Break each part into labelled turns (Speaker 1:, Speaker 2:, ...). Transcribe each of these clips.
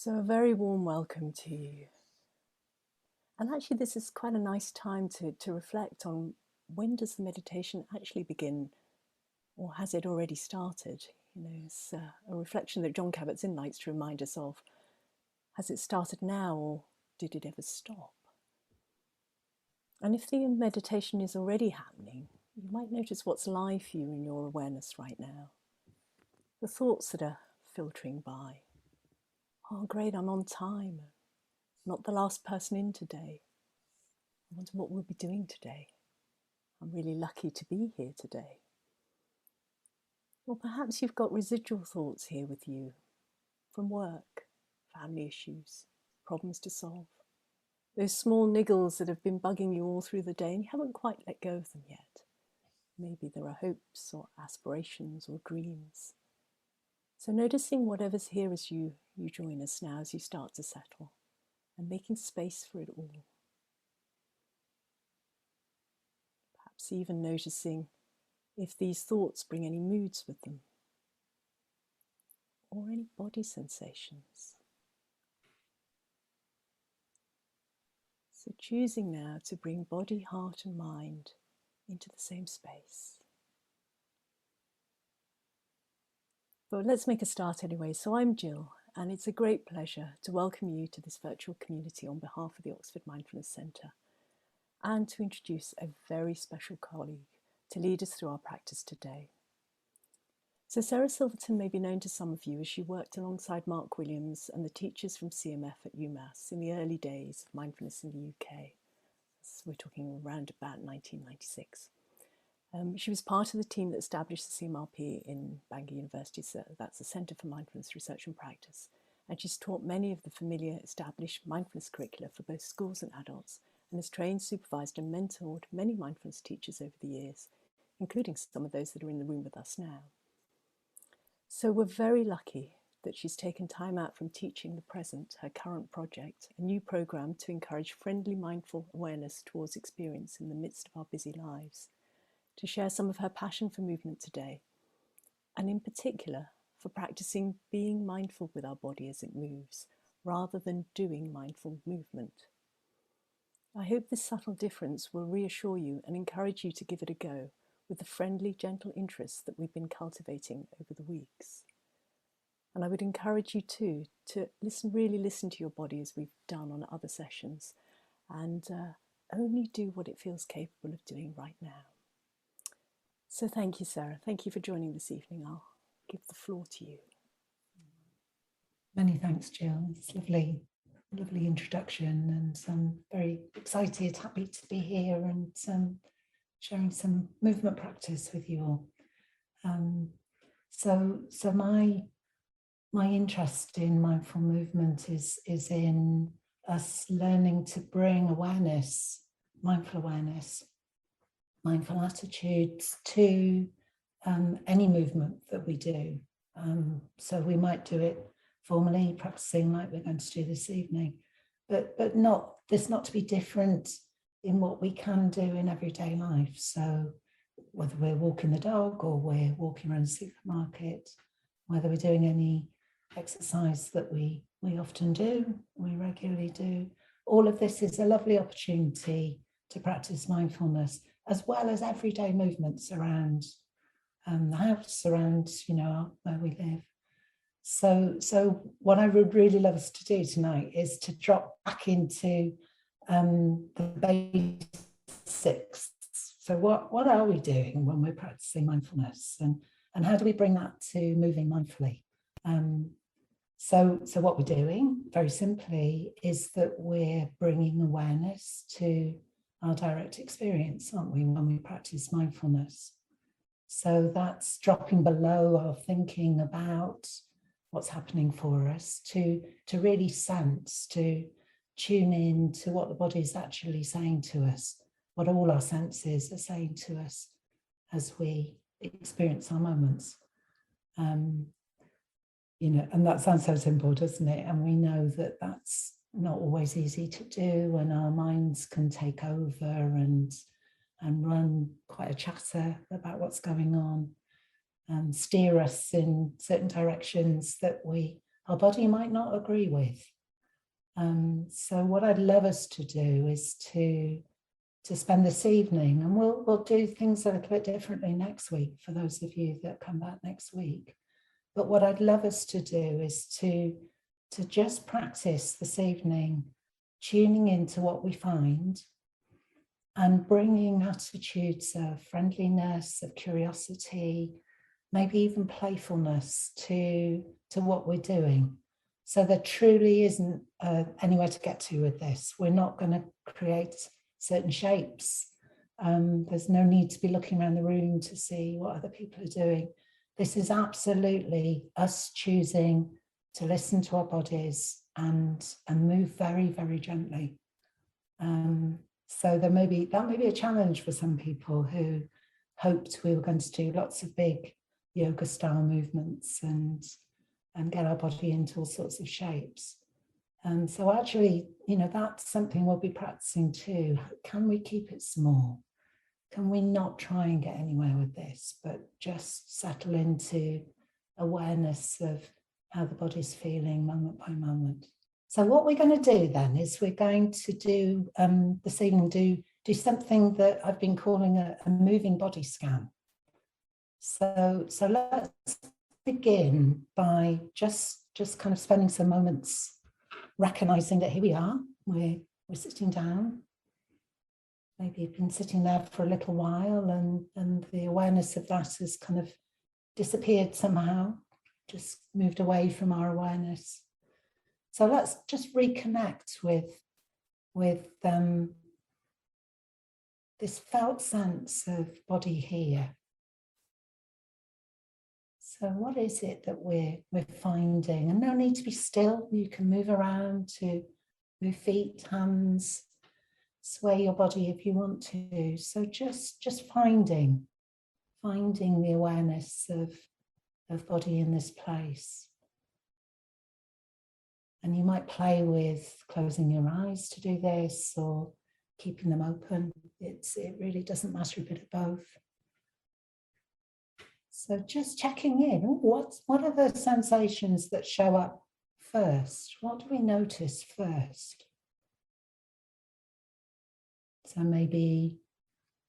Speaker 1: So a very warm welcome to you. And actually this is quite a nice time to reflect on when does the meditation actually begin, or has it already started? You know, it's a reflection that John Kabat-Zinn likes to remind us of. Has it started now, or did it ever stop? And if the meditation is already happening, you might notice what's live for you in your awareness right now. The thoughts that are filtering by. Oh, great, I'm on time. Not the last person in today. I wonder what we'll be doing today. I'm really lucky to be here today. Or perhaps you've got residual thoughts here with you from work, family issues, problems to solve. Those small niggles that have been bugging you all through the day and you haven't quite let go of them yet. Maybe there are hopes or aspirations or dreams. So noticing whatever's here as you join us now as you start to settle and making space for it all. Perhaps even noticing if these thoughts bring any moods with them or any body sensations. So choosing now to bring body, heart and mind into the same space. But let's make a start anyway. So I'm Jill, and it's a great pleasure to welcome you to this virtual community on behalf of the Oxford Mindfulness Centre, and to introduce a very special colleague to lead us through our practice today. So Sarah Silverton may be known to some of you as she worked alongside Mark Williams and the teachers from CMF at UMass in the early days of mindfulness in the UK. So we're talking around about 1996. She was part of the team that established the CMRP in Bangor University, so that's the Centre for Mindfulness Research and Practice. And she's taught many of the familiar established mindfulness curricula for both schools and adults, and has trained, supervised and mentored many mindfulness teachers over the years, including some of those that are in the room with us now. So we're very lucky that she's taken time out from teaching the present, her current project, a new programme to encourage friendly mindful awareness towards experience in the midst of our busy lives, to share some of her passion for movement today, and in particular for practicing being mindful with our body as it moves, rather than doing mindful movement. I hope this subtle difference will reassure you and encourage you to give it a go with the friendly, gentle interest that we've been cultivating over the weeks. And I would encourage you too to really listen to your body as we've done on other sessions, and only do what it feels capable of doing right now. So thank you, Sarah. Thank you for joining this evening. I'll give the floor to you.
Speaker 2: Many thanks, Jill. It's lovely introduction, and I'm very excited, happy to be here and sharing some movement practice with you all. So my interest in mindful movement is in us learning to bring awareness, mindful attitudes to any movement that we do. So we might do it formally, practicing like we're going to do this evening, but not to be different in what we can do in everyday life. So whether we're walking the dog or we're walking around the supermarket, whether we're doing any exercise that we often do, we regularly do, all of this is a lovely opportunity to practice mindfulness, as well as everyday movements around the house, around where we live. So what I would really love us to do tonight is to drop back into the basics. So what are we doing when we're practicing mindfulness, and how do we bring that to moving mindfully? So what we're doing, very simply, is that we're bringing awareness to our direct experience, aren't we, when we practice mindfulness? So that's dropping below our thinking about what's happening for us to really sense, to tune in to what the body is actually saying to us, what all our senses are saying to us as we experience our moments. And that sounds so simple, doesn't it? And we know that that's not always easy to do, and our minds can take over and run quite a chatter about what's going on, and steer us in certain directions that we our body might not agree with. So what I'd love us to do is to spend this evening, and we'll do things a little bit differently next week for those of you that come back next week. But what I'd love us to do is to just practice this evening, tuning into what we find and bringing attitudes of friendliness, of curiosity, maybe even playfulness to what we're doing. So there truly isn't anywhere to get to with this. We're not going to create certain shapes. There's no need to be looking around the room to see what other people are doing. This is absolutely us choosing to listen to our bodies and move very, very gently. So that may be a challenge for some people who hoped we were going to do lots of big yoga style movements and get our body into all sorts of shapes. So actually, that's something we'll be practicing too. Can we keep it small? Can we not try and get anywhere with this, but just settle into awareness of how the body's feeling moment by moment? So what we're going to do then is we're going to do this evening, do something that I've been calling a moving body scan. So let's begin by just kind of spending some moments recognizing that here we are, we're sitting down. Maybe you've been sitting there for a little while and the awareness of that has kind of disappeared somehow, just moved away from our awareness. So let's just reconnect with this felt sense of body here. So what is it that we're finding? And no need to be still. You can move around to move feet, hands, sway your body if you want to. So just finding the awareness of body in this place. And you might play with closing your eyes to do this or keeping them open. It really doesn't matter, a bit of both. So just checking in, what are the sensations that show up first? What do we notice first? So maybe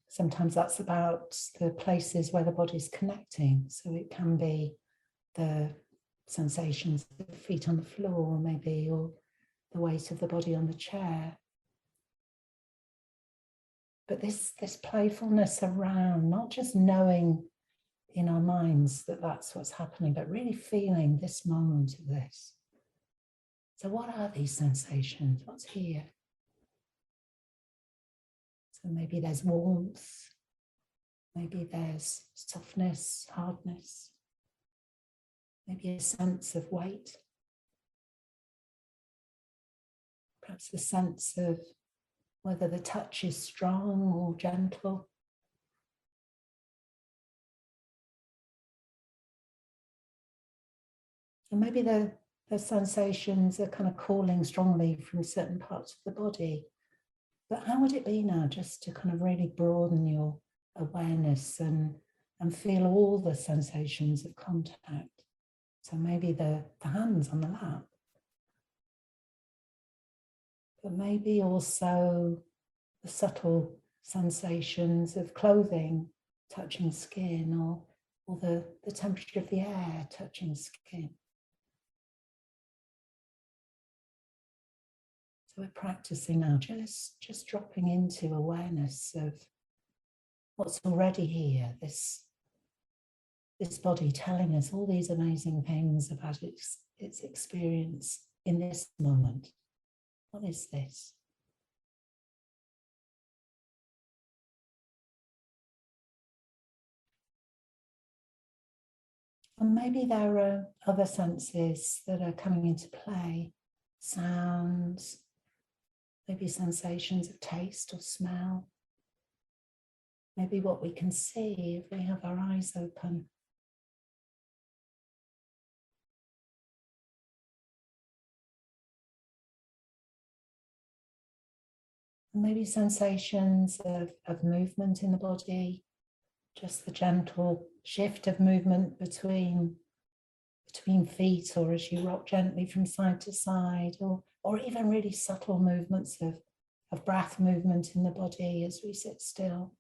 Speaker 2: sometimes that's about the places where the body's connecting. So it can be the sensations of the feet on the floor, maybe, or the weight of the body on the chair. But this playfulness around, not just knowing in our minds that that's what's happening, but really feeling this moment of this. So what are these sensations? What's here? So maybe there's warmth, maybe there's softness, hardness, maybe a sense of weight, perhaps the sense of whether the touch is strong or gentle. And maybe the sensations are kind of calling strongly from certain parts of the body. But how would it be now just to kind of really broaden your awareness and feel all the sensations of contact? So maybe the hands on the lap. But maybe also the subtle sensations of clothing touching skin, or the temperature of the air touching skin. So we're practicing now, just dropping into awareness of what's already here, this body telling us all these amazing things about its experience in this moment. What is this? And maybe there are other senses that are coming into play, sounds, maybe sensations of taste or smell, maybe what we can see if we have our eyes open. And maybe sensations of movement in the body, just the gentle shift of movement between between feet, or as you rock gently from side to side, or even really subtle movements of breath movement in the body as we sit still.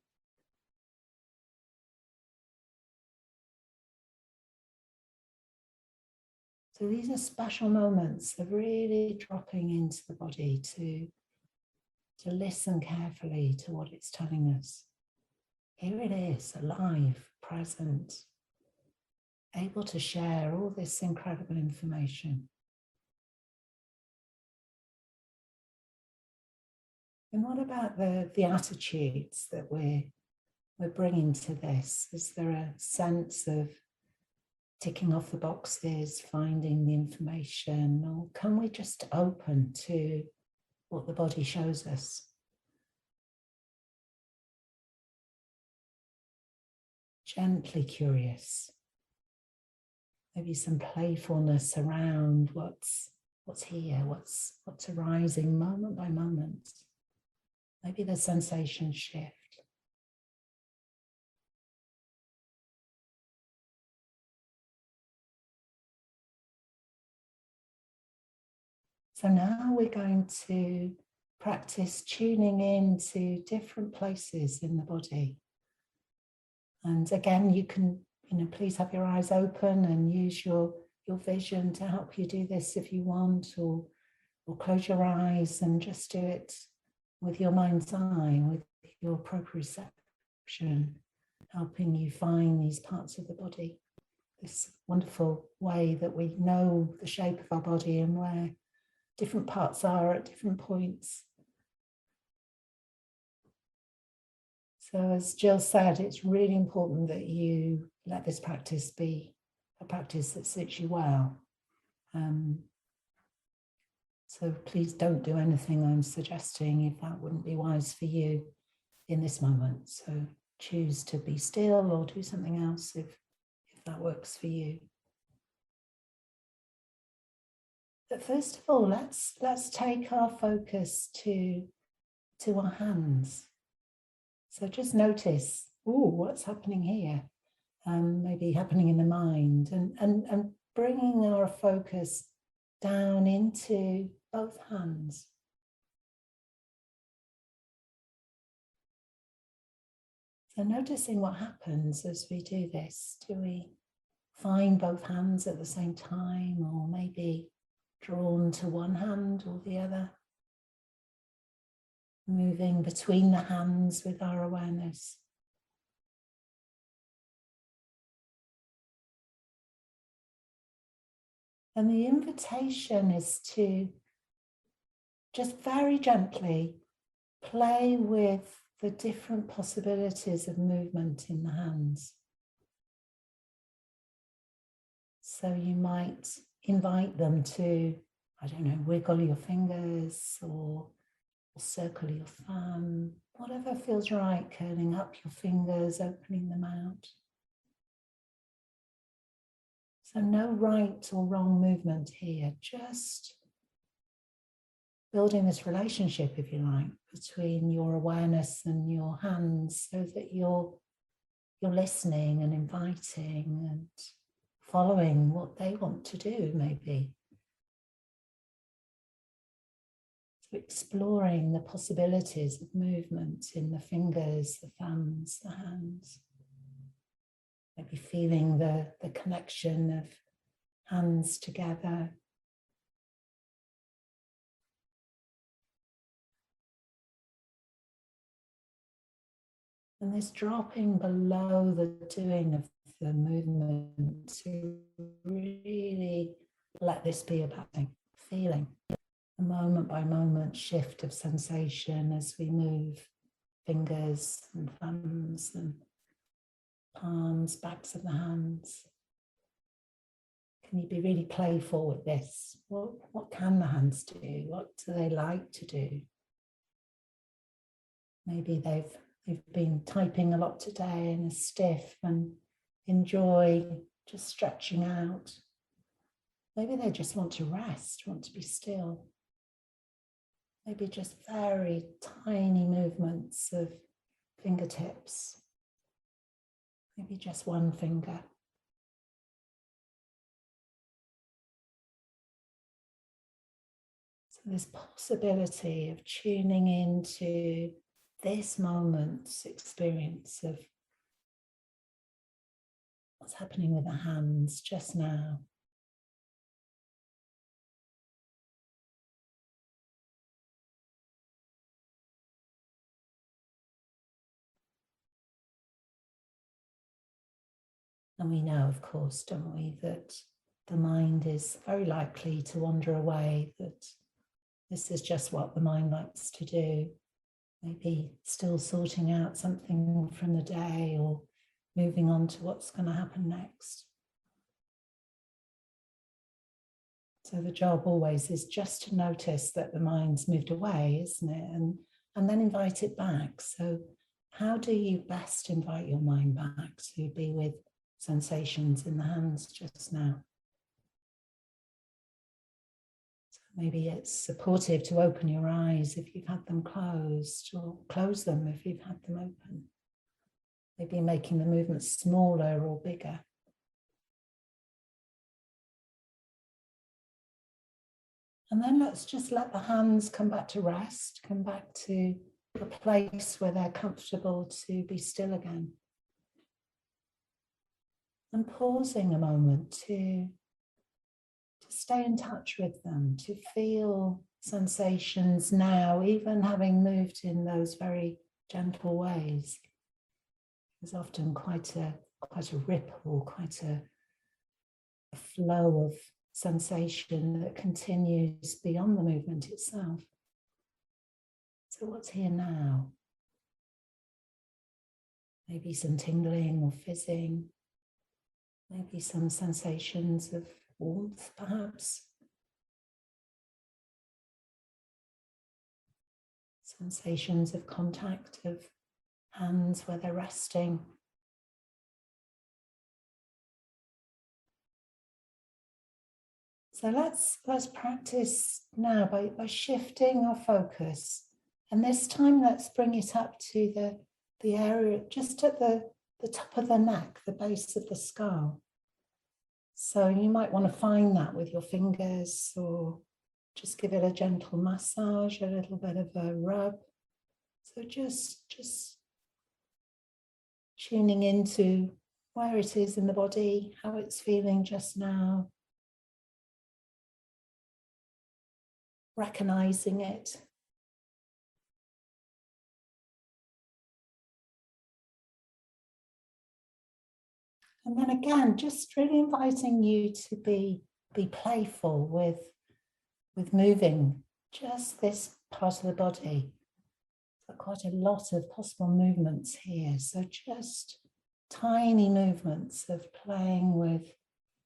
Speaker 2: So these are special moments of really dropping into the body to listen carefully to what it's telling us. Here it is, alive, present, able to share all this incredible information. And what about the attitudes that we're bringing to this? Is there a sense of ticking off the boxes, finding the information, or can we just open to what the body shows us? Gently curious. Maybe some playfulness around what's here, what's arising moment by moment. Maybe the sensation shift. So now we're going to practice tuning into different places in the body. And again, you can, please have your eyes open and use your vision to help you do this if you want, or close your eyes and just do it with your mind's eye, with your proprioception, helping you find these parts of the body. This wonderful way that we know the shape of our body and where different parts are at different points. So as Jill said, it's really important that you let this practice be a practice that suits you well. So please don't do anything I'm suggesting if that wouldn't be wise for you in this moment. So choose to be still or do something else if that works for you. But first of all, let's take our focus to our hands. So just notice, what's happening here? Maybe happening in the mind, and bringing our focus down into both hands. So noticing what happens as we do this. Do we find both hands at the same time, or maybe drawn to one hand or the other? Moving between the hands with our awareness. And the invitation is to just very gently play with the different possibilities of movement in the hands. So you might invite them to, wiggle your fingers or circle your thumb, whatever feels right, curling up your fingers, opening them out. So no right or wrong movement here, just building this relationship, if you like, between your awareness and your hands, so that you're listening and inviting and following what they want to do, maybe. So exploring the possibilities of movement in the fingers, the thumbs, the hands. Maybe feeling the connection of hands together. And this dropping below the doing of the movement to really let this be about feeling a moment by moment shift of sensation as we move fingers and thumbs and palms, backs of the hands. Can you be really playful with this? What can the hands do? What do they like to do? Maybe they've been typing a lot today and are stiff and enjoy just stretching out. Maybe they just want to rest, want to be still. Maybe just very tiny movements of fingertips. Maybe just one finger. this possibility of tuning into this moment's experience of what's happening with the hands just now. And we know, of course, don't we, that the mind is very likely to wander away, that this is just what the mind likes to do. Maybe still sorting out something from the day or moving on to what's going to happen next. So the job always is just to notice that the mind's moved away, isn't it? And then invite it back. So how do you best invite your mind back to be with sensations in the hands just now? So maybe it's supportive to open your eyes if you've had them closed, or close them if you've had them open. Maybe making the movement smaller or bigger. And then let's just let the hands come back to rest, come back to a place where they're comfortable to be still again. And pausing a moment to stay in touch with them, to feel sensations now, even having moved in those very gentle ways. There's often quite a ripple, quite a flow of sensation that continues beyond the movement itself. So what's here now? Maybe some tingling or fizzing, maybe some sensations of warmth, perhaps. Sensations of contact, of hands where they're resting. So let's practice now by shifting our focus. And this time let's bring it up to the area just at the top of the neck, the base of the skull. So you might want to find that with your fingers, or just give it a gentle massage, a little bit of a rub. So just tuning into where it is in the body, how it's feeling just now. Recognizing it. And then again, just really inviting you to be playful with moving just this part of the body. Got quite a lot of possible movements here. So just tiny movements of playing with,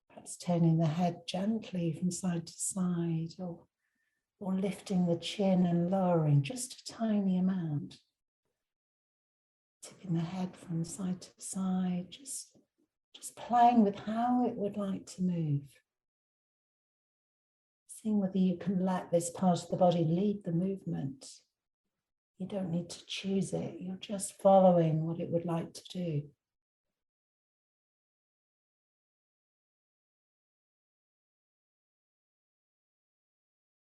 Speaker 2: perhaps turning the head gently from side to side, or lifting the chin and lowering just a tiny amount. Tipping the head from side to side, just playing with how it would like to move. Seeing whether you can let this part of the body lead the movement. You don't need to choose it. You're just following what it would like to do.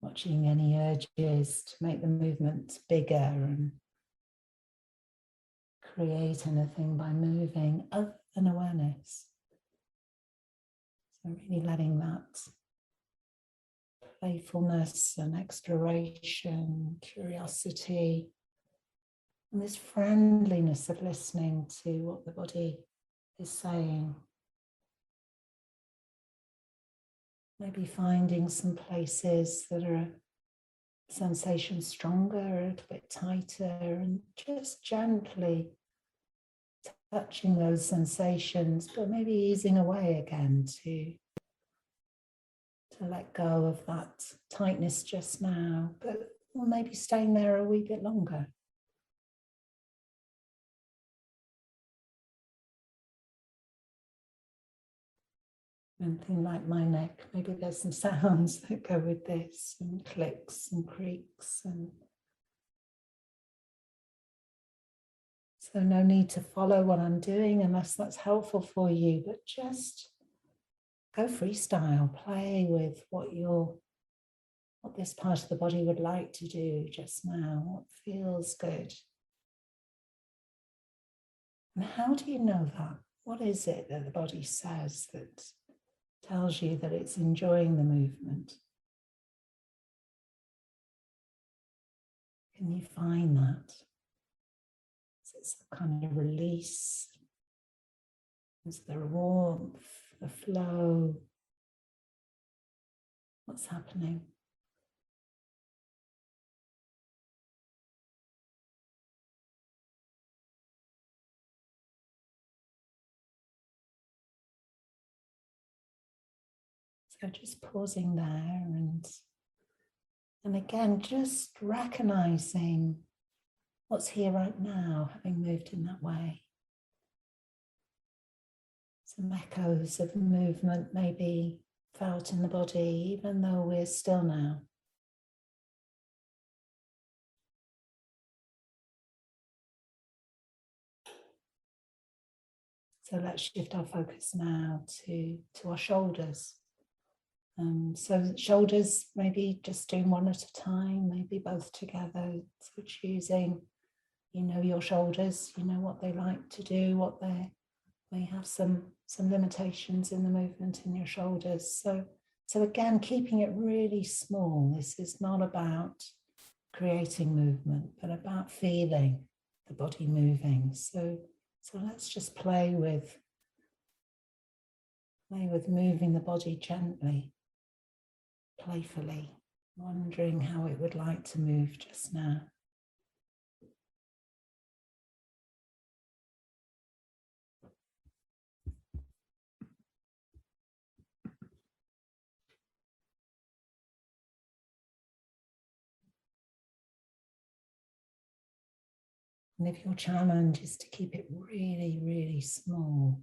Speaker 2: Watching any urges to make the movement bigger and create anything by moving other than awareness. So really letting that playfulness and exploration, curiosity, and this friendliness of listening to what the body is saying. Maybe finding some places that are sensation stronger, a little bit tighter, and just gently touching those sensations, but maybe easing away again to let go of that tightness just now, but maybe staying there a wee bit longer. Anything like my neck, maybe there's some sounds that go with this, and clicks and creaks, and so no need to follow what I'm doing unless that's helpful for you, but just go freestyle, play with what you're what this part of the body would like to do just now, what feels good. And how do you know that? What is it that the body says that tells you that it's enjoying the movement? Can you find that? Is it some kind of release? Is there warmth, a flow? What's happening? So just pausing there and again, just recognizing what's here right now, having moved in that way. Some echoes of movement may be felt in the body, even though we're still now. So let's shift our focus now to our shoulders. So shoulders, maybe just doing one at a time, maybe both together. So choosing, your shoulders, what they like to do, what they may have some limitations in the movement in your shoulders. So again, keeping it really small. This is not about creating movement, but about feeling the body moving. So let's just play with moving the body gently, playfully, wondering how it would like to move just now. And if your challenge is to keep it really, really small,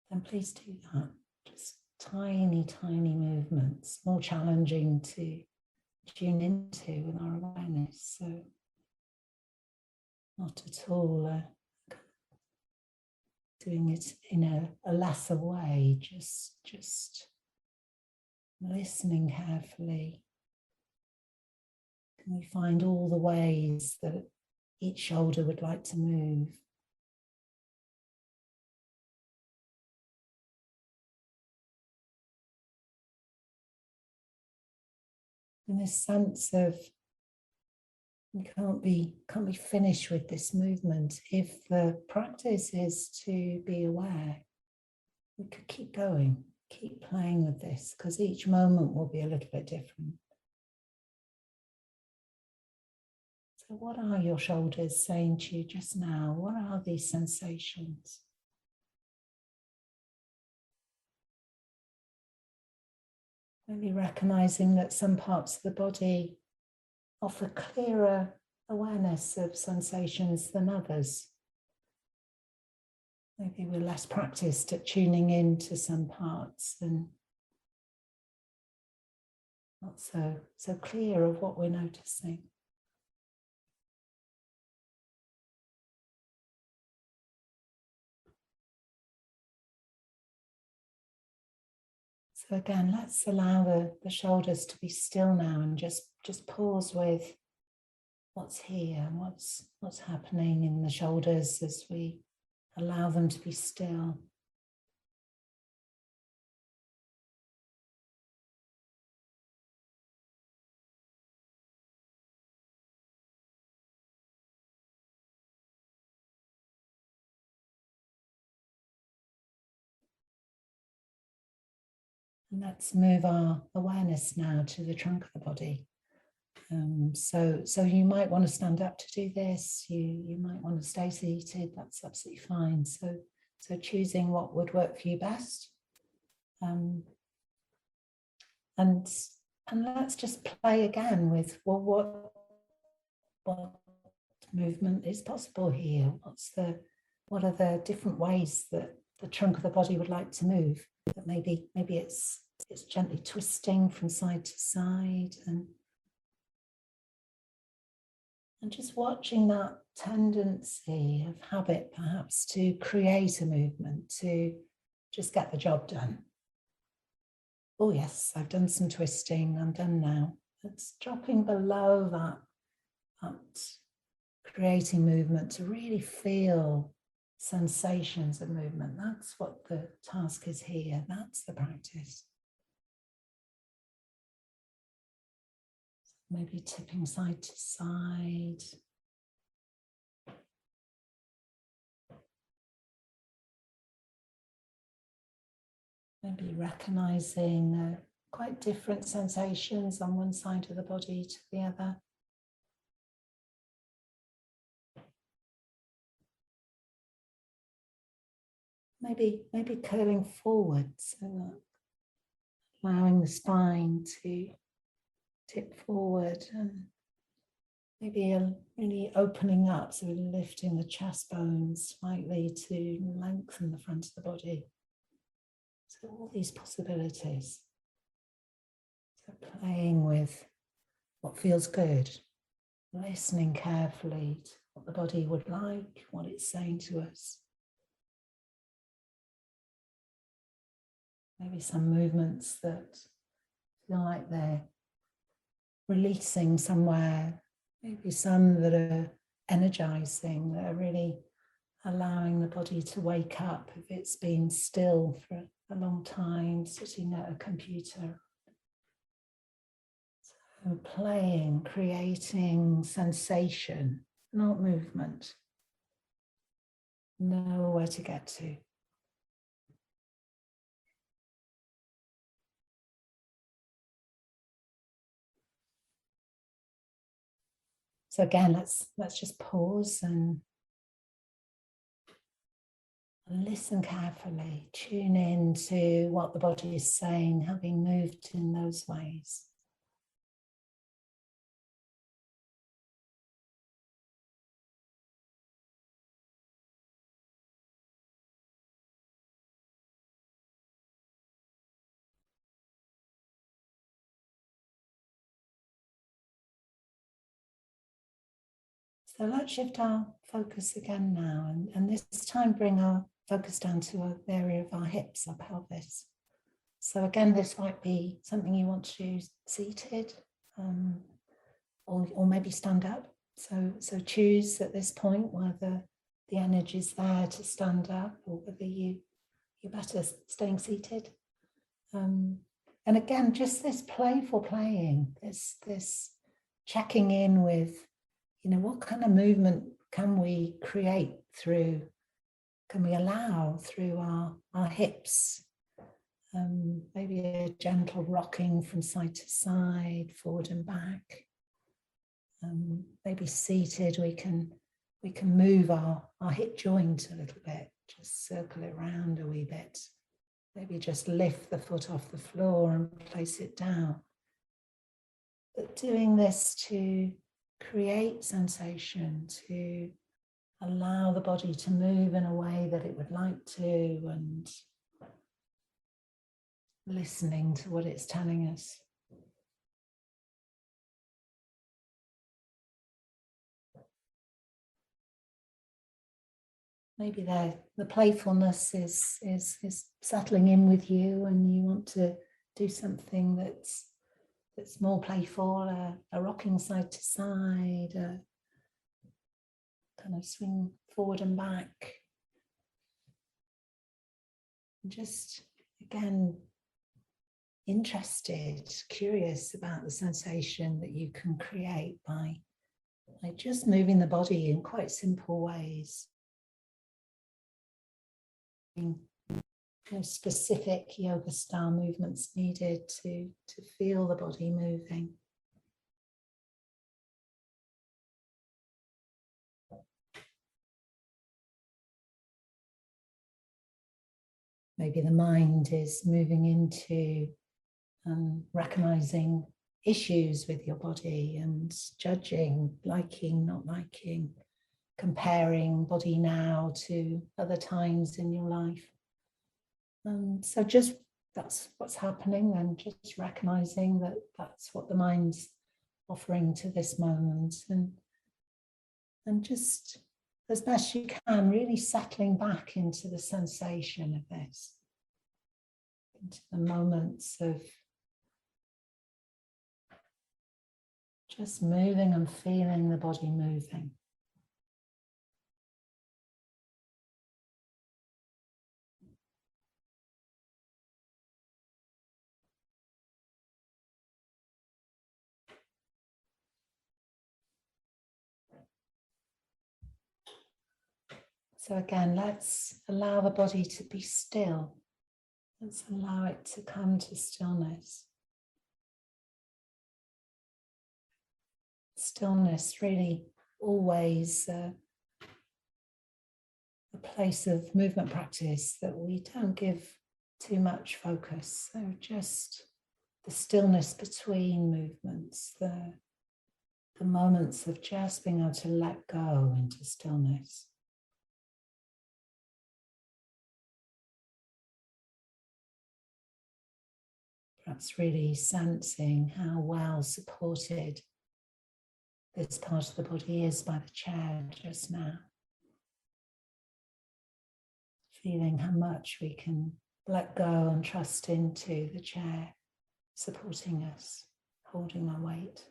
Speaker 2: then please do that. Just tiny, tiny movements, more challenging to tune into with our awareness. So not at all doing it in a lesser way, just listening carefully. Can we find all the ways that each shoulder would like to move? And this sense of we can't be finished with this movement. If the practice is to be aware, we could keep going, keep playing with this, because each moment will be a little bit different. So what are your shoulders saying to you just now? What are these sensations? Maybe recognizing that some parts of the body offer clearer awareness of sensations than others. Maybe we're less practiced at tuning into some parts and not so clear of what we're noticing. So again, let's allow the shoulders to be still now and just pause with what's here, what's happening in the shoulders as we allow them to be still. And let's move our awareness now to the trunk of the body. So you might want to stand up to do this. You might want to stay seated. That's absolutely fine. So choosing what would work for you best. And let's just play again with what movement is possible here. What are the different ways that the trunk of the body would like to move? That maybe it's gently twisting from side to side and just watching that tendency of habit perhaps to create a movement, to just get the job done. Oh yes, I've done some twisting, I'm done now. It's dropping below that creating movement to really feel sensations of movement. That's what the task is here. That's the practice. Maybe tipping side to side. Maybe recognizing quite different sensations on one side of the body to the other. Maybe curling forward, so that allowing the spine to tip forward, and maybe really opening up, so lifting the chest bones slightly to lengthen the front of the body. So all these possibilities. So playing with what feels good, listening carefully to what the body would like, what it's saying to us. Maybe some movements that feel like they're releasing somewhere. Maybe some that are energizing, that are really allowing the body to wake up if it's been still for a long time, sitting at a computer. So playing, creating sensation, not movement. Know where to get to. So again, let's just pause and listen carefully. Tune in to what the body is saying, having moved in those ways. So let's shift our focus again now, and this time bring our focus down to an area of our hips, our pelvis. So again, this might be something you want to do seated, or maybe stand up. So choose at this point whether the energy is there to stand up or whether you're better staying seated. And again, just this playful playing, this checking in with, what kind of movement can we create through, can we allow through our hips? Maybe a gentle rocking from side to side, forward and back. Maybe seated, we can move our hip joint a little bit, just circle it around a wee bit. Maybe just lift the foot off the floor and place it down. But doing this to create sensation, to allow the body to move in a way that it would like to, and listening to what it's telling us. Maybe the playfulness is settling in with you, and you want to do something that's more playful, a rocking side to side, a kind of swing forward and back. Just, again, interested, curious about the sensation that you can create by just moving the body in quite simple ways. No specific yoga style movements needed to feel the body moving. Maybe the mind is moving into recognizing issues with your body and judging, liking, not liking, comparing body now to other times in your life. So just that's what's happening, and just recognizing that that's what the mind's offering to this moment, and just as best you can, really settling back into the sensation of this, into the moments of Just moving and feeling the body moving. So again, let's allow the body to be still. Let's allow it to come to stillness. Stillness really always a place of movement practice that we don't give too much focus. So just the stillness between movements, the moments of just being able to let go into stillness. Perhaps really sensing how well supported this part of the body is by the chair just now. Feeling how much we can let go and trust into the chair, supporting us, holding our weight.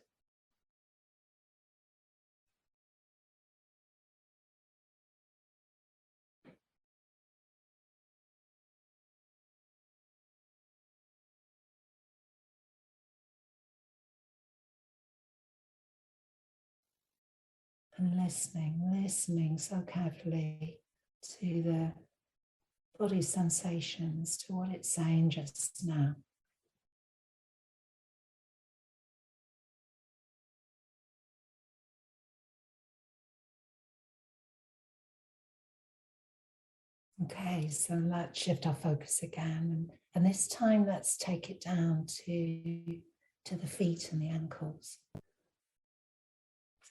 Speaker 2: And listening so carefully to the body's sensations, to what it's saying just now. Okay, so let's shift our focus again. And this time, let's take it down to the feet and the ankles.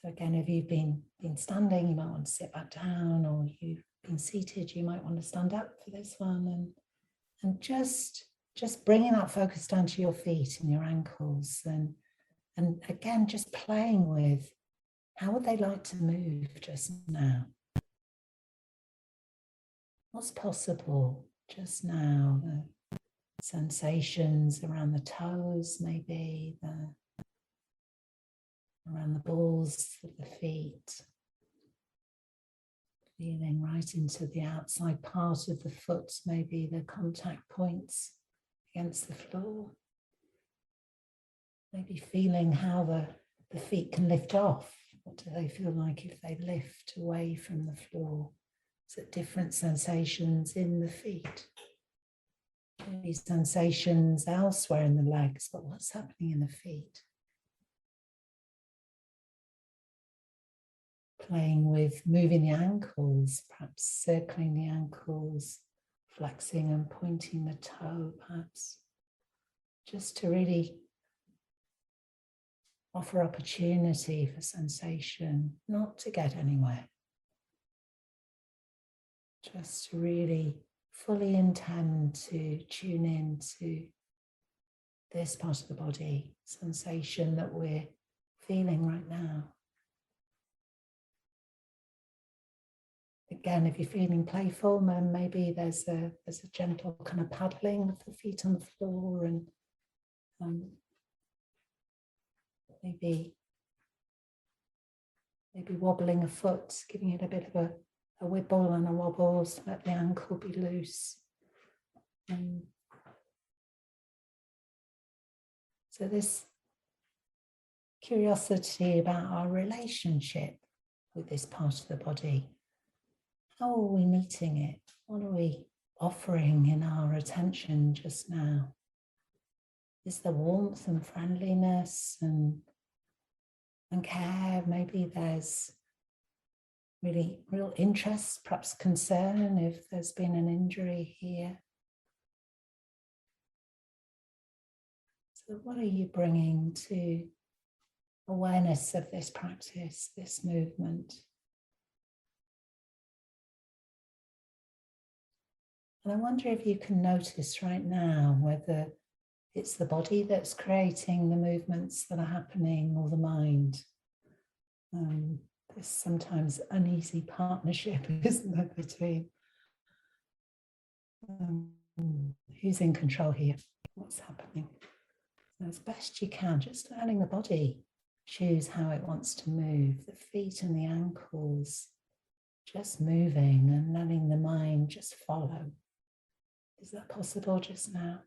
Speaker 2: So again, if you've been standing, you might want to sit back down, or you've been seated, you might want to stand up for this one. And just bringing that focus down to your feet and your ankles. And again, just playing with how would they like to move just now? What's possible just now? The sensations around the toes, maybe, around the balls of the feet. Feeling right into the outside part of the foot, maybe the contact points against the floor. Maybe feeling how the feet can lift off. What do they feel like if they lift away from the floor? Is it different sensations in the feet? Maybe sensations elsewhere in the legs, but what's happening in the feet? Playing with moving the ankles, perhaps circling the ankles, flexing and pointing the toe, perhaps, just to really offer opportunity for sensation, not to get anywhere. Just to really fully intend to tune in to this part of the body, sensation that we're feeling right now. Again, if you're feeling playful, then maybe there's a gentle kind of paddling with the feet on the floor, and maybe wobbling a foot, giving it a bit of a wibble and a wobble, so let the ankle be loose. So this curiosity about our relationship with this part of the body. How are we meeting it? What are we offering in our attention just now? Is there warmth and friendliness and care? Maybe there's real interest, perhaps concern if there's been an injury here. So what are you bringing to awareness of this practice, this movement? And I wonder if you can notice right now whether it's the body that's creating the movements that are happening or the mind. There's sometimes uneasy partnership, isn't there, between who's in control here, what's happening. So as best you can, just letting the body choose how it wants to move. The feet and the ankles just moving and letting the mind just follow. Is that possible just now?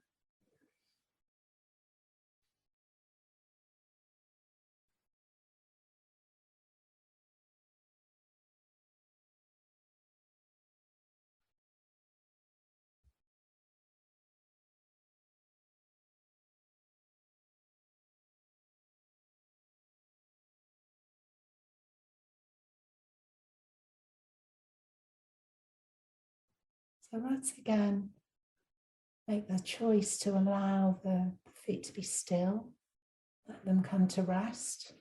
Speaker 2: So once again, make the choice to allow the feet to be still. Let them come to rest.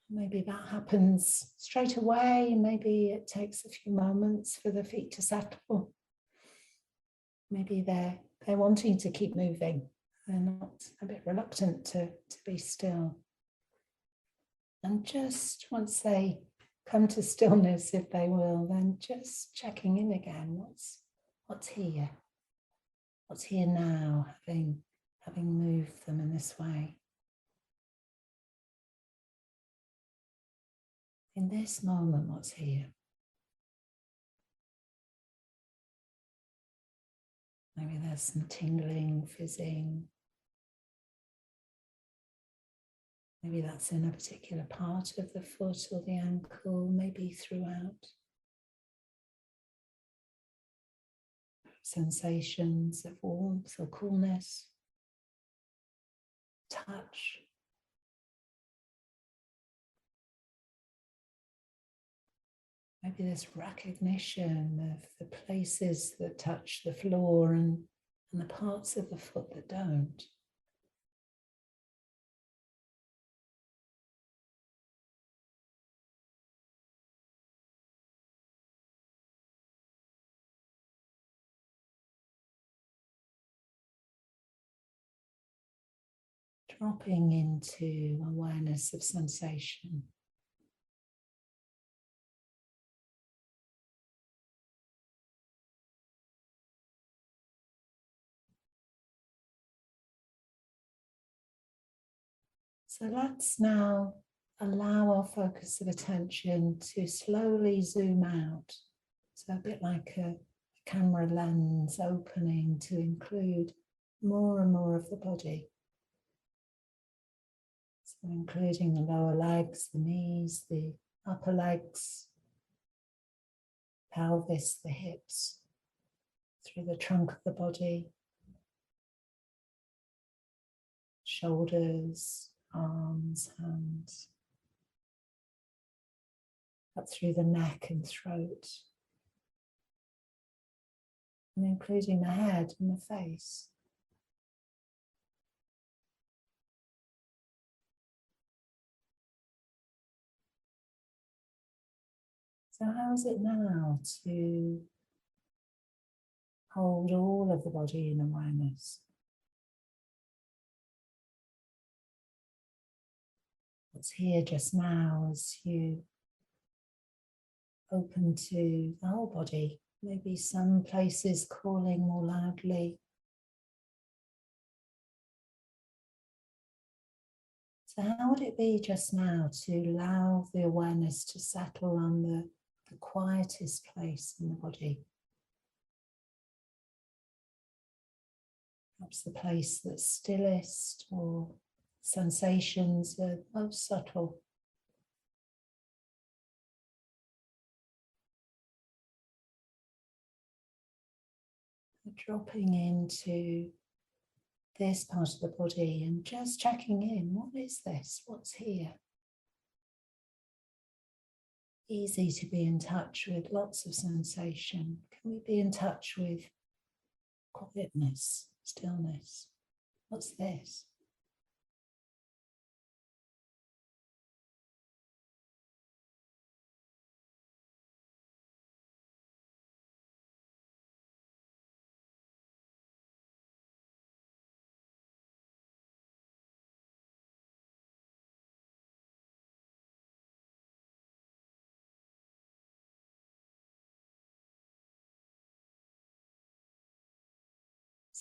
Speaker 2: Maybe that happens straight away. Maybe it takes a few moments for the feet to settle. Maybe they're wanting to keep moving. They're not a bit reluctant to be still. And just once they come to stillness, if they will, then just checking in again. What's here? What's here now, having moved them in this way? In this moment, what's here? Maybe there's some tingling, fizzing. Maybe that's in a particular part of the foot or the ankle, maybe throughout. Sensations of warmth or coolness, touch. Maybe this recognition of the places that touch the floor and the parts of the foot that don't. Dropping into awareness of sensation. So let's now allow our focus of attention to slowly zoom out. So a bit like a camera lens opening to include more and more of the body. So including the lower legs, the knees, the upper legs, pelvis, the hips, through the trunk of the body, shoulders, arms, hands, up through the neck and throat, and including the head and the face. So how is it now to hold all of the body in awareness? What's here just now as you open to the whole body? Maybe some places calling more loudly. So how would it be just now to allow the awareness to settle on the quietest place in the body? Perhaps the place that's stillest, or sensations are most subtle. Dropping into this part of the body and just checking in. What is this? What's here? Easy to be in touch with lots of sensation. Can we be in touch with quietness, stillness? What's this?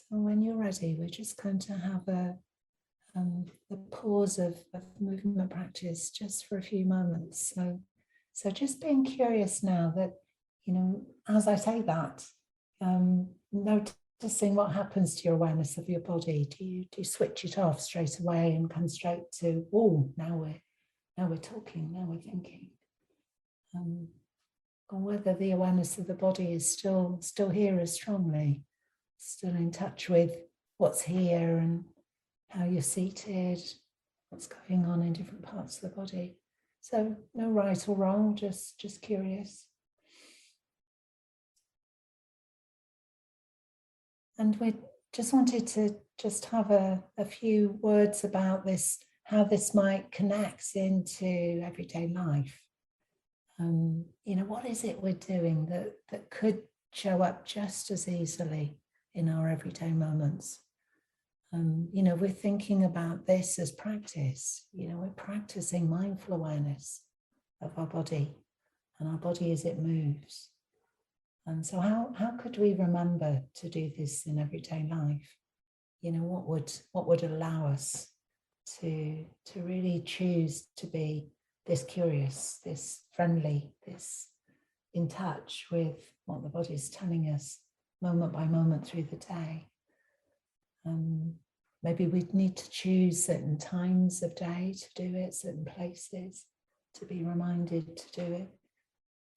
Speaker 2: So when you're ready, we're just going to have a the pause of movement practice just for a few moments. So just being curious now that, as I say that, noticing what happens to your awareness of your body. Do you switch it off straight away and come straight to, oh, now we're talking, now we're thinking? Or whether the awareness of the body is still here as strongly, still in touch with what's here and how you're seated, what's going on in different parts of the body. So no right or wrong, just curious. And we just wanted to just have a few words about this, how this might connect into everyday life. What is it we're doing that could show up just as easily in our everyday moments? We're thinking about this as practice. We're practicing mindful awareness of our body and our body as it moves. And so how could we remember to do this in everyday life? What would allow us to really choose to be this curious, this friendly, this in touch with what the body is telling us moment by moment through the day? Maybe we'd need to choose certain times of day to do it, certain places to be reminded to do it,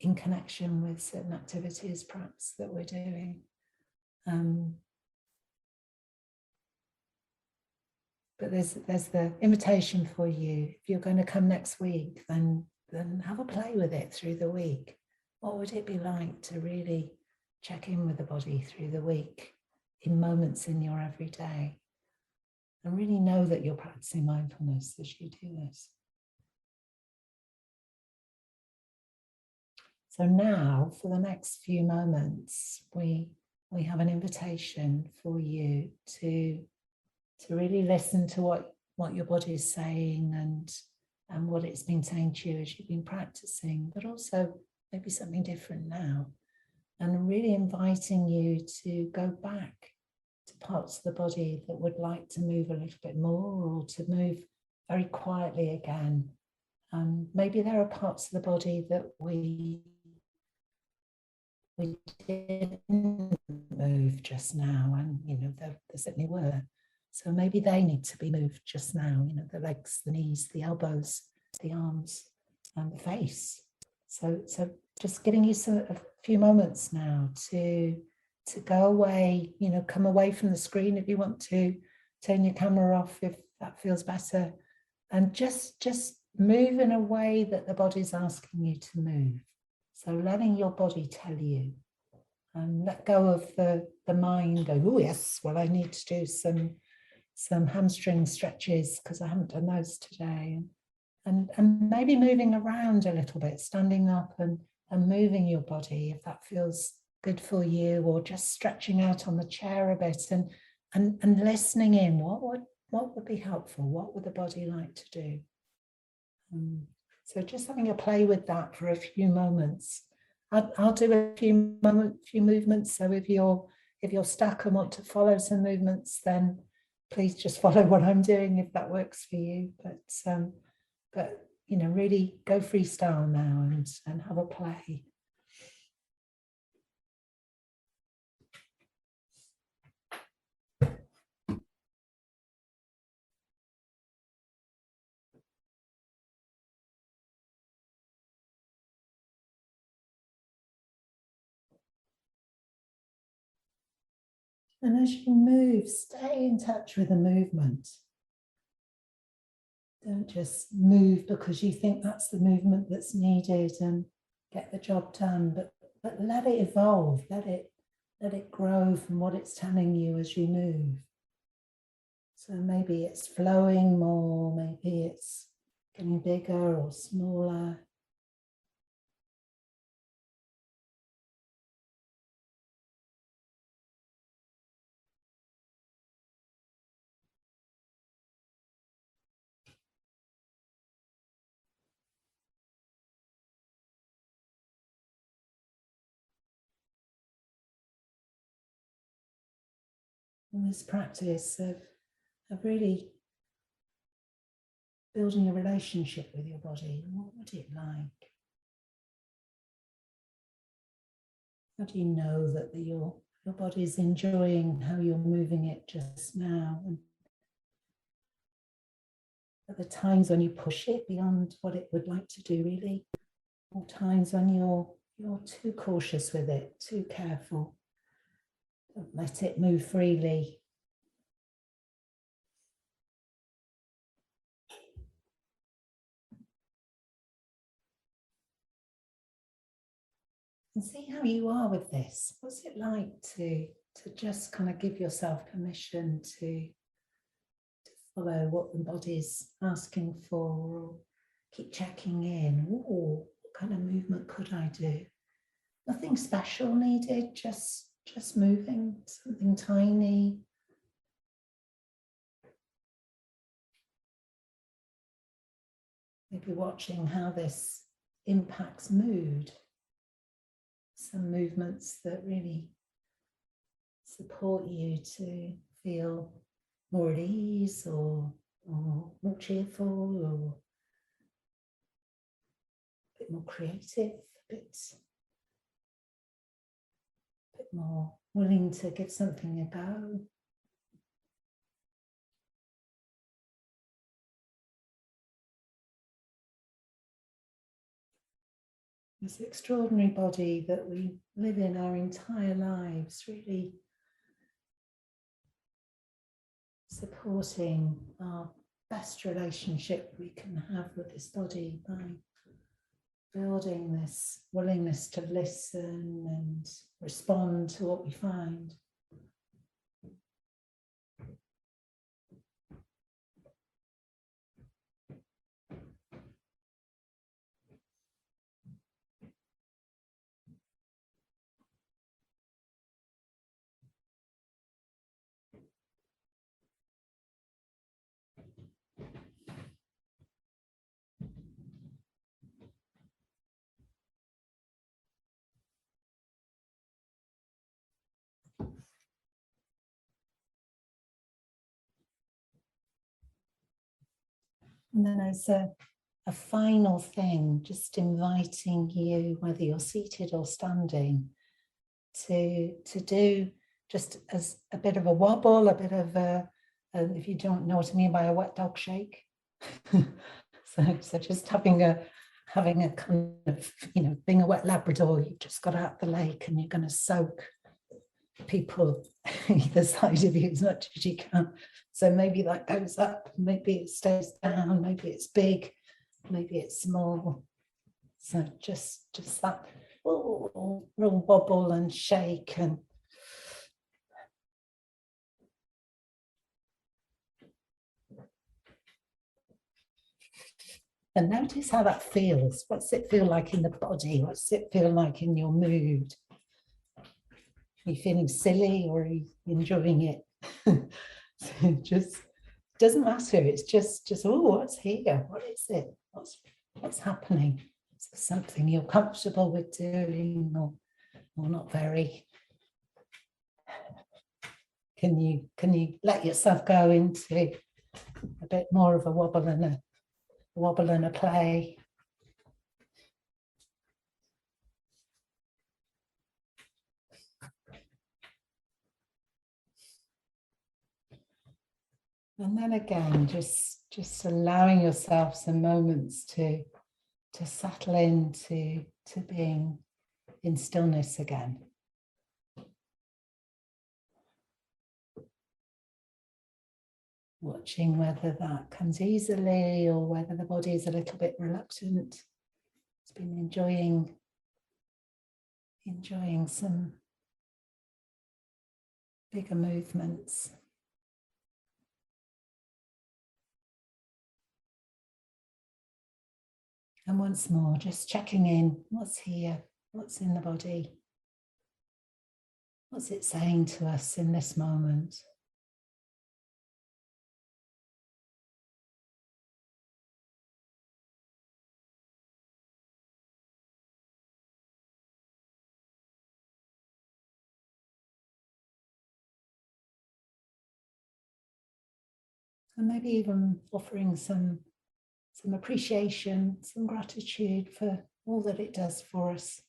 Speaker 2: in connection with certain activities perhaps that we're doing. But there's the invitation for you. If you're going to come next week, then have a play with it through the week. What would it be like to really check in with the body through the week in moments in your everyday? And really know that you're practicing mindfulness as you do this. So now, for the next few moments, we have an invitation for you to really listen to what your body is saying and what it's been saying to you as you've been practicing, but also maybe something different now. And really inviting you to go back to parts of the body that would like to move a little bit more, or to move very quietly again. Maybe there are parts of the body that we didn't move just now, and there certainly were. So maybe they need to be moved just now, the legs, the knees, the elbows, the arms, and the face. So just giving you a few moments now to go away, come away from the screen if you want to, turn your camera off if that feels better, and just move in a way that the body's asking you to move. So letting your body tell you, and let go of the mind going, oh yes, well I need to do some hamstring stretches because I haven't done those today. And maybe moving around a little bit, standing up and moving your body if that feels good for you, or just stretching out on the chair a bit and listening in. What would be helpful? What would the body like to do? So just having a play with that for a few moments. I'll do a few movements. So if you're stuck and want to follow some movements, then please just follow what I'm doing if that works for you. But really go freestyle now and have a play. And as you move, stay in touch with the movement. Don't just move because you think that's the movement that's needed and get the job done, but let it evolve, let it grow from what it's telling you as you move. So maybe it's flowing more, maybe it's getting bigger or smaller. And this practice of really building a relationship with your body. What would it like? How do you know that your body is enjoying how you're moving it just now? And at the times when you push it beyond what it would like to do, really, or times when you're too cautious with it, too careful. Don't let it move freely. And see how you are with this. What's it like to just kind of give yourself permission to follow what the body's asking for, or keep checking in. Ooh, what kind of movement could I do? Nothing special needed, just moving, something tiny. Maybe watching how this impacts mood. Some movements that really support you to feel more at ease, or more cheerful, or a bit more creative, a bit more willing to give something a go. This extraordinary body that we live in our entire lives, really supporting our best relationship we can have with this body by building this willingness to listen and respond to what we find. And then as a final thing, just inviting you, whether you're seated or standing, to do just as a bit of a wobble, a bit of if you don't know what I mean by a wet dog shake. so just having a kind of, being a wet Labrador, you've just got out the lake and you're going to soak people either side of you as much as you can. So maybe that goes up, maybe it stays down, maybe it's big, maybe it's small. So just that real wobble and shake, and notice how that feels. What's it feel like in the body? What's it feel like in your mood? Are you feeling silly, or are you enjoying it? So just doesn't matter. It's just oh, what's here? What is it? What's happening? Is there something you're comfortable with doing, or not very? Can you let yourself go into a bit more of a wobble and a play? And then again, just allowing yourself some moments to settle into being in stillness again. Watching whether that comes easily or whether the body is a little bit reluctant. It's been enjoying some bigger movements. And once more, just checking in. What's here? What's in the body? What's it saying to us in this moment? And maybe even offering some some appreciation, some gratitude for all that it does for us.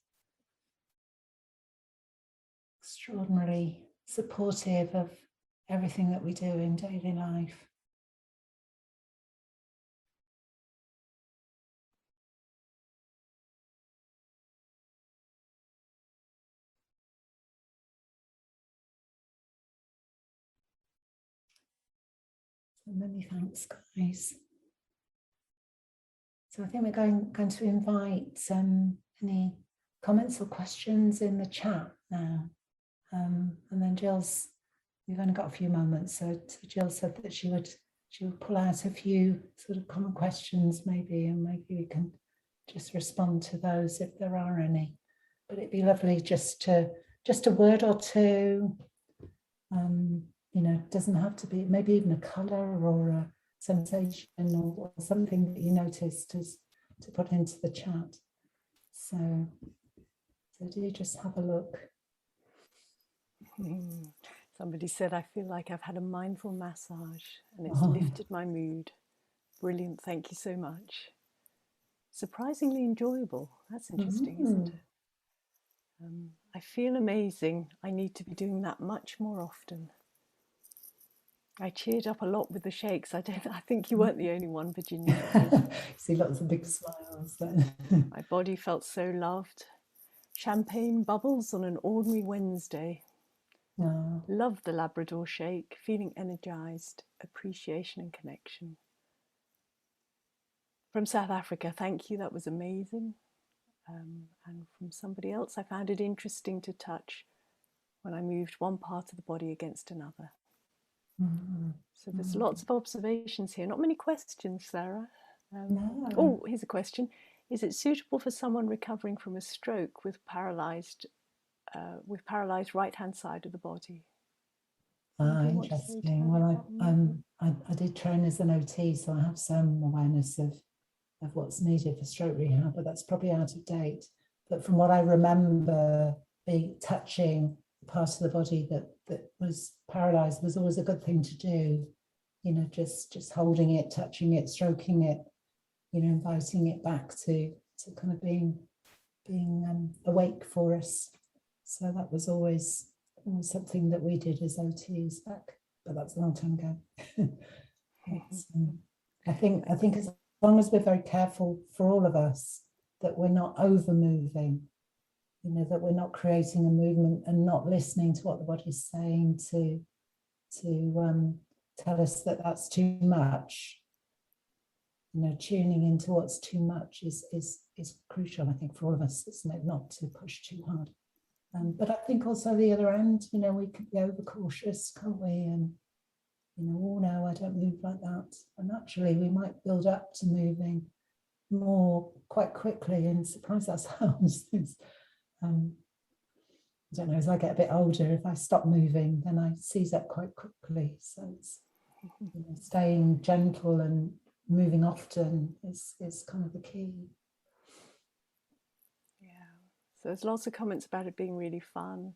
Speaker 2: Extraordinarily supportive of everything that we do in daily life. So many thanks, guys. So I think we're going to invite any comments or questions in the chat now. And then Jill's, we've only got a few moments, so Jill said that she would pull out a few sort of common questions maybe, and maybe we can just respond to those if there are any. But it'd be lovely just a word or two. You know, it doesn't have to be, maybe even a colour or a sensation or something that you noticed to put into the chat. So do just have a look.
Speaker 1: Somebody said, I feel like I've had a mindful massage and it's lifted my mood. Brilliant, thank you so much. Surprisingly enjoyable. That's interesting, isn't it? I feel amazing. I need to be doing that much more often. I cheered up a lot with the shakes. I think you weren't the only one, Virginia.
Speaker 2: See lots of big smiles then.
Speaker 1: My body felt so loved. Champagne bubbles on an ordinary Wednesday.
Speaker 2: Oh.
Speaker 1: Love the Labrador shake, feeling energized, appreciation and connection. From South Africa, thank you, that was amazing. And from somebody else, I found it interesting to touch when I moved one part of the body against another. So there's lots of observations here. Not many questions, Sarah.
Speaker 2: No.
Speaker 1: Oh, here's a question. Is it suitable for someone recovering from a stroke with paralyzed right-hand side of the body?
Speaker 2: Interesting. Well, I did train as an OT, so I have some awareness of what's needed for stroke rehab, but that's probably out of date. But from what I remember, touching the part of the body that was paralyzed was always a good thing to do. You know, just holding it, touching it, stroking it, you know, inviting it back to kind of being awake for us. So that was always something that we did as OTs back, but that's a long time ago. I think as long as we're very careful for all of us that we're not over moving, you know, that we're not creating a movement and not listening to what the body's saying to tell us that that's too much. You know, tuning into what's too much is crucial, I think, for all of us, isn't it? Not to push too hard. But I think also the other end, you know, we could be overcautious, can't we? And, you know, oh no, I don't move like that. And actually, we might build up to moving more quite quickly and surprise ourselves. I don't know, as I get a bit older, if I stop moving, then I seize up quite quickly. So it's, you know, staying gentle and moving often is kind of the key.
Speaker 1: So there's lots of comments about it being really fun,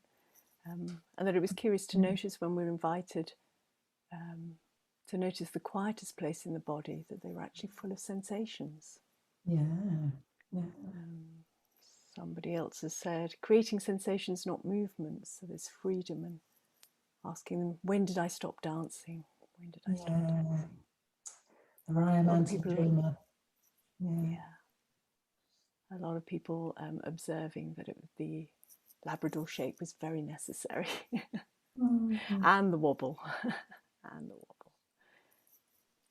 Speaker 1: and that it was curious to notice when we were invited to notice the quietest place in the body, that they were actually full of sensations. Somebody else has said, creating sensations, not movements, so there's freedom, and asking them, when did I stop dancing? When did I stop dancing?
Speaker 2: The Ryan Mountain Dreamer.
Speaker 1: A lot of people observing that the Labrador shake was very necessary. And the wobble.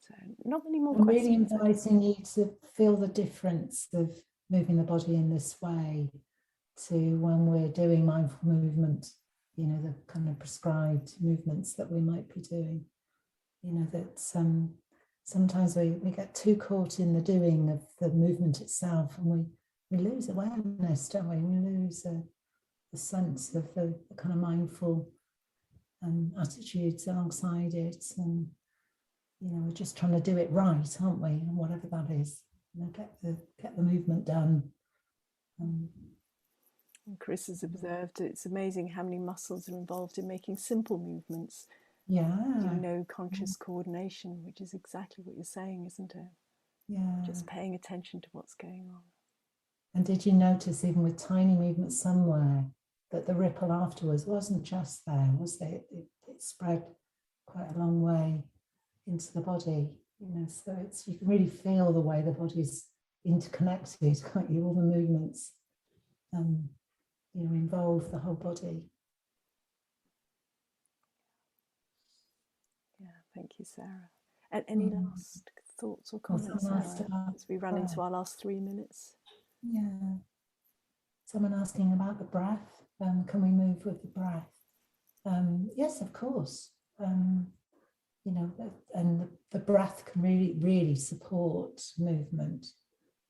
Speaker 1: So not many more questions.
Speaker 2: Really inviting you to feel the difference of moving the body in this way to when we're doing mindful movement, you know, the kind of prescribed movements that we might be doing. You know, that sometimes we get too caught in the doing of the movement itself, and we lose awareness, don't we? We lose a sense of the kind of mindful attitudes alongside it, and, you know, we're just trying to do it right, aren't we? And whatever that is, you know, get the movement done.
Speaker 1: And Chris has observed it's amazing how many muscles are involved in making simple movements. No conscious coordination, which is exactly what you're saying, isn't it?
Speaker 2: Yeah.
Speaker 1: Just paying attention to what's going on.
Speaker 2: And did you notice, even with tiny movements somewhere, that the ripple afterwards wasn't just there, was it? It spread quite a long way into the body, so you can really feel the way the body's interconnected, can't you? All the movements, involve the whole body.
Speaker 1: Yeah, thank you, Sarah. And any last thoughts or comments, Sarah, as we run into our last 3 minutes?
Speaker 2: Yeah. Someone asking about the breath. Can we move with the breath? Yes, of course. And the breath can really, really support movement.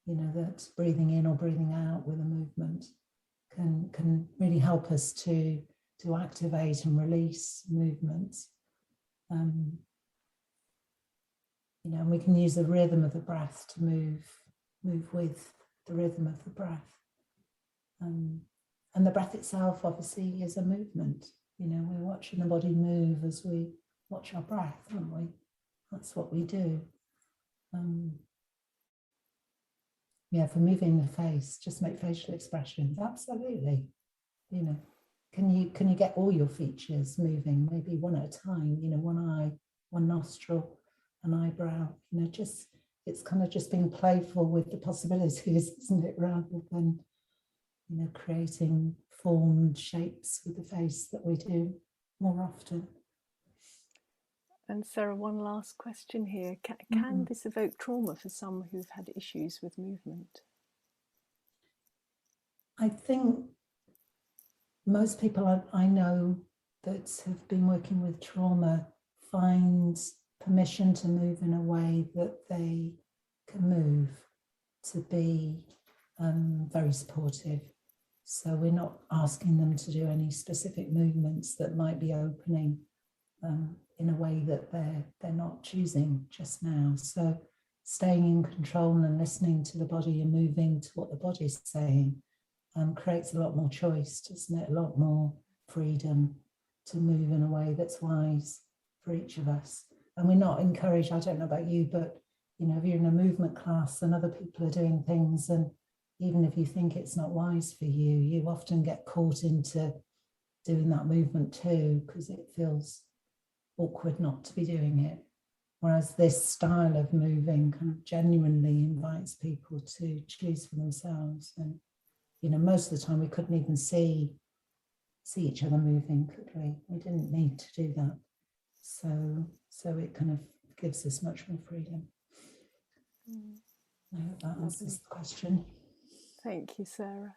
Speaker 2: That breathing in or breathing out with a movement can really help us to activate and release movements. And we can use the rhythm of the breath to move with the rhythm of the breath. And the breath itself, obviously, is a movement. We're watching the body move as we watch our breath, aren't we? That's what we do. For moving the face, just make facial expressions. Absolutely. Can you get all your features moving, maybe one at a time? One eye, one nostril, an eyebrow. It's kind of just being playful with the possibilities, isn't it? Rather than creating formed shapes with the face that we do more often.
Speaker 1: And Sarah, one last question here. Can this evoke trauma for some who've had issues with movement?
Speaker 2: I think most people I know that have been working with trauma find permission to move in a way that they can move, to be very supportive. So we're not asking them to do any specific movements that might be opening in a way that they're not choosing just now. So staying in control and listening to the body and moving to what the body's saying creates a lot more choice, doesn't it? A lot more freedom to move in a way that's wise for each of us. And we're not encouraged, I don't know about you, but if you're in a movement class and other people are doing things, and even if you think it's not wise for you, you often get caught into doing that movement too, because it feels awkward not to be doing it. Whereas this style of moving kind of genuinely invites people to choose for themselves. And, most of the time we couldn't even see each other moving, could we? We didn't need to do that. So it kind of gives us much more freedom. I hope that answers the question.
Speaker 1: Thank you, Sarah.